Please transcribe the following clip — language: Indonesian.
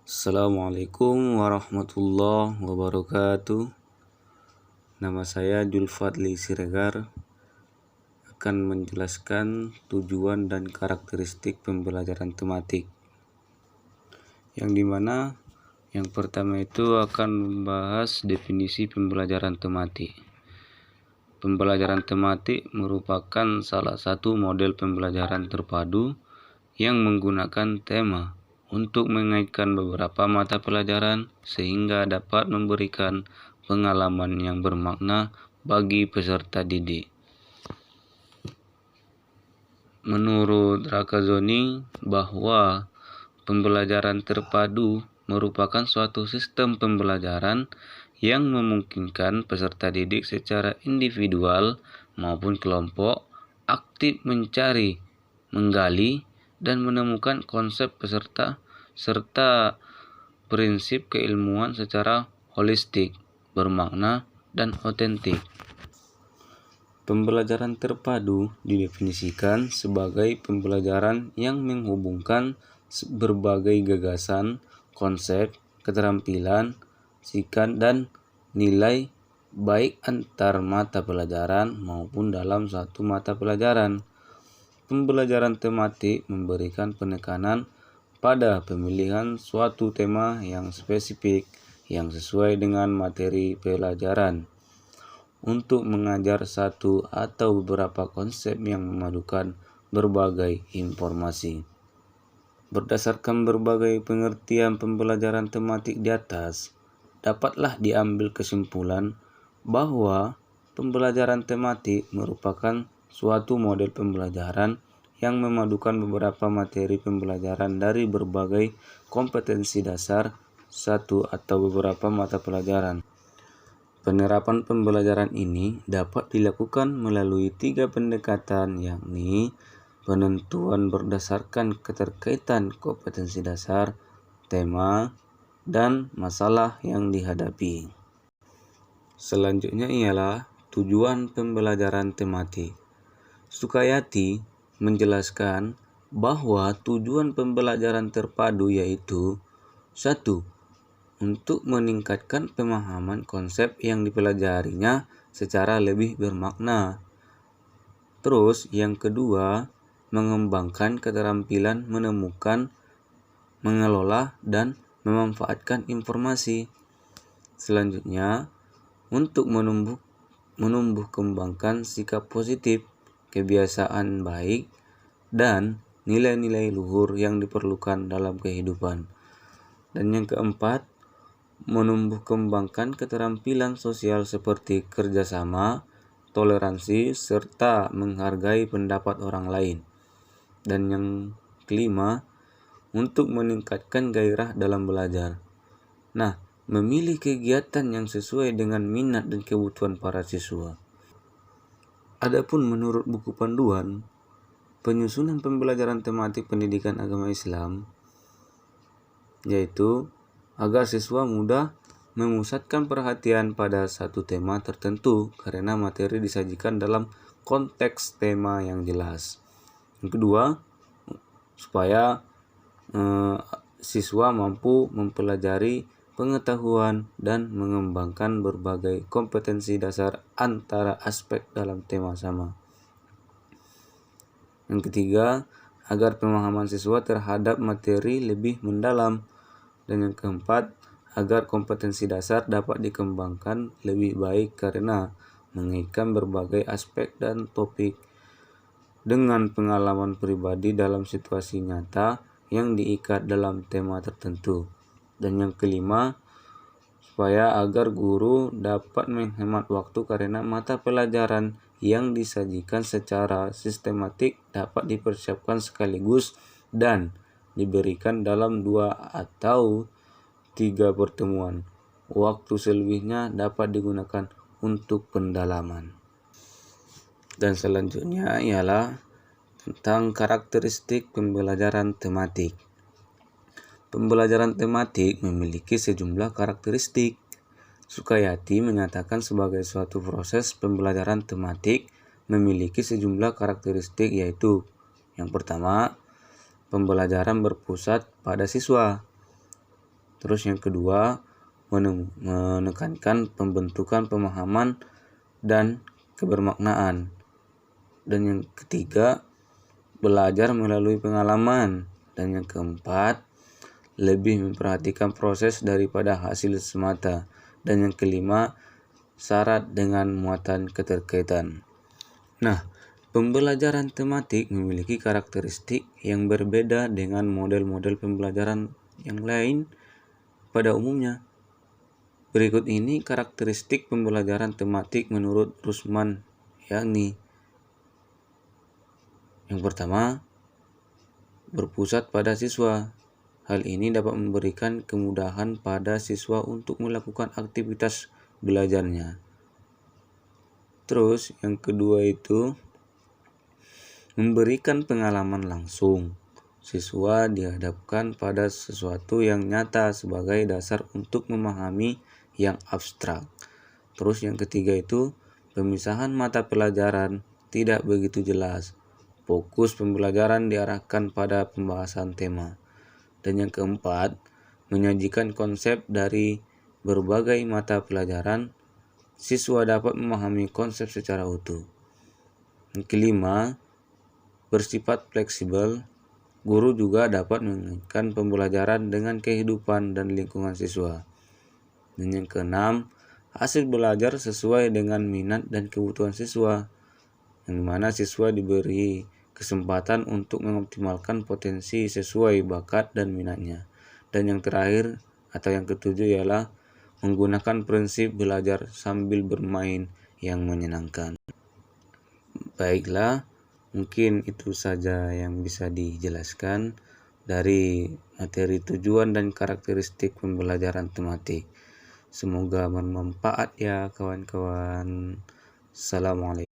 Assalamualaikum warahmatullahi wabarakatuh. Nama saya Julfadli Siregar akan menjelaskan tujuan dan karakteristik pembelajaran tematik. Yang dimana yang pertama itu akan membahas definisi pembelajaran tematik. Pembelajaran tematik merupakan salah satu model pembelajaran terpadu yang menggunakan tema untuk mengaitkan beberapa mata pelajaran sehingga dapat memberikan pengalaman yang bermakna bagi peserta didik. Menurut Rakazoni bahwa pembelajaran terpadu merupakan suatu sistem pembelajaran yang memungkinkan peserta didik secara individual maupun kelompok aktif mencari, menggali, dan menemukan konsep peserta serta prinsip keilmuan secara holistik, bermakna, dan otentik. Pembelajaran terpadu didefinisikan sebagai pembelajaran yang menghubungkan berbagai gagasan, konsep, keterampilan, sikap, dan nilai baik antar mata pelajaran maupun dalam satu mata pelajaran. Pembelajaran tematik memberikan penekanan pada pemilihan suatu tema yang spesifik yang sesuai dengan materi pelajaran untuk mengajar satu atau beberapa konsep yang memadukan berbagai informasi. Berdasarkan berbagai pengertian pembelajaran tematik di atas, dapatlah diambil kesimpulan bahwa pembelajaran tematik merupakan suatu model pembelajaran yang memadukan beberapa materi pembelajaran dari berbagai kompetensi dasar satu atau beberapa mata pelajaran. Penerapan pembelajaran ini dapat dilakukan melalui 3 pendekatan, yakni penentuan berdasarkan keterkaitan kompetensi dasar, tema, dan masalah yang dihadapi. Selanjutnya ialah tujuan pembelajaran tematik. Sukayati menjelaskan bahwa tujuan pembelajaran terpadu yaitu 1. Untuk meningkatkan pemahaman konsep yang dipelajarinya secara lebih bermakna. Terus yang kedua, mengembangkan keterampilan menemukan, mengelola, dan memanfaatkan informasi. Selanjutnya, untuk menumbuh kembangkan sikap positif, kebiasaan baik, dan nilai-nilai luhur yang diperlukan dalam kehidupan. Dan yang keempat, menumbuh kembangkan keterampilan sosial seperti kerjasama, toleransi, serta menghargai pendapat orang lain. Dan yang kelima, untuk meningkatkan gairah dalam belajar. Nah, memilih kegiatan yang sesuai dengan minat dan kebutuhan para siswa. Adapun menurut buku panduan, penyusunan pembelajaran tematik pendidikan agama Islam, yaitu agar siswa mudah memusatkan perhatian pada satu tema tertentu karena materi disajikan dalam konteks tema yang jelas. Yang kedua, supaya siswa mampu mempelajari pengetahuan dan mengembangkan berbagai kompetensi dasar antara aspek dalam tema sama. Yang ketiga, agar pemahaman siswa terhadap materi lebih mendalam. Dan yang keempat, agar kompetensi dasar dapat dikembangkan lebih baik karena mengaitkan berbagai aspek dan topik dengan pengalaman pribadi dalam situasi nyata yang diikat dalam tema tertentu. Dan yang kelima, supaya agar guru dapat menghemat waktu karena mata pelajaran yang disajikan secara sistematik dapat dipersiapkan sekaligus dan diberikan dalam 2 atau 3 pertemuan. Waktu selebihnya dapat digunakan untuk pendalaman. Dan selanjutnya ialah tentang karakteristik pembelajaran tematik. Pembelajaran tematik memiliki sejumlah karakteristik. Sukayati menyatakan sebagai suatu proses pembelajaran tematik memiliki sejumlah karakteristik, yaitu yang pertama, pembelajaran berpusat pada siswa. Terus yang kedua, menekankan pembentukan pemahaman dan kebermaknaan. Dan yang ketiga, belajar melalui pengalaman. Dan yang keempat, lebih memperhatikan proses daripada hasil semata. Dan yang kelima, syarat dengan muatan keterkaitan. Nah, pembelajaran tematik memiliki karakteristik yang berbeda dengan model-model pembelajaran yang lain pada umumnya. Berikut ini karakteristik pembelajaran tematik menurut Rusman, yakni yang pertama, berpusat pada siswa. Hal ini dapat memberikan kemudahan pada siswa untuk melakukan aktivitas belajarnya. Terus yang kedua itu memberikan pengalaman langsung. Siswa dihadapkan pada sesuatu yang nyata sebagai dasar untuk memahami yang abstrak. Terus yang ketiga itu pemisahan mata pelajaran tidak begitu jelas. Fokus pembelajaran diarahkan pada pembahasan tema. Dan yang keempat, menyajikan konsep dari berbagai mata pelajaran, siswa dapat memahami konsep secara utuh. Yang kelima, bersifat fleksibel, guru juga dapat mengaitkan pembelajaran dengan kehidupan dan lingkungan siswa. Dan yang keenam, hasil belajar sesuai dengan minat dan kebutuhan siswa, yang mana siswa diberi kesempatan untuk mengoptimalkan potensi sesuai bakat dan minatnya. Dan yang terakhir atau yang ketujuh ialah menggunakan prinsip belajar sambil bermain yang menyenangkan. Baiklah, mungkin itu saja yang bisa dijelaskan dari materi tujuan dan karakteristik pembelajaran tematik. Semoga bermanfaat ya kawan-kawan. Assalamualaikum.